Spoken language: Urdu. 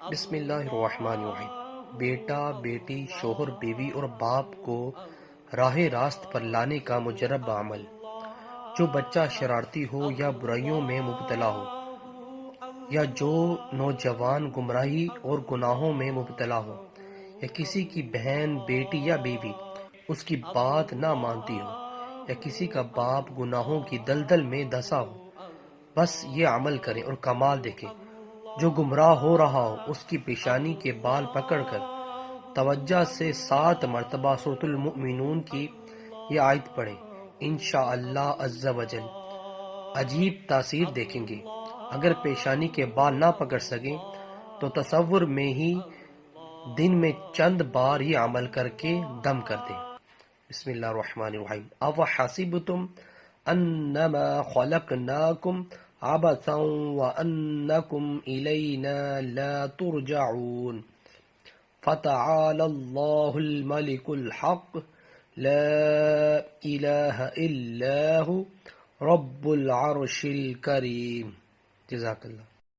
بسم اللہ الرحمن الرحیم۔ بیٹا، بیٹی، شوہر، بیوی اور باپ کو راہ راست پر لانے کا مجرب عمل۔ جو بچہ شرارتی ہو یا برائیوں میں مبتلا ہو، یا جو نوجوان گمراہی اور گناہوں میں مبتلا ہو، یا کسی کی بہن، بیٹی یا بیوی اس کی بات نہ مانتی ہو، یا کسی کا باپ گناہوں کی دلدل میں دھسا ہو، بس یہ عمل کریں اور کمال دیکھیں۔ جو گمراہ ہو رہا ہو اس کی پیشانی کے بال پکڑ کر توجہ سے 7 مرتبہ سورۃ المؤمنون کی یہ آیت پڑھیں، انشاءاللہ عز و جل عجیب تاثیر دیکھیں گے۔ اگر پیشانی کے بال نہ پکڑ سکیں تو تصور میں ہی دن میں چند بار یہ عمل کر کے دم کر دیں۔ بسم اللہ الرحمن الرحیم۔ اوحسبتم انما خلقناکم عبثا وانکم الینا لا ترجعون فتعالى اللہ الملك الحق لا الہ الا هو رب العرش الکریم۔ جزاک اللہ۔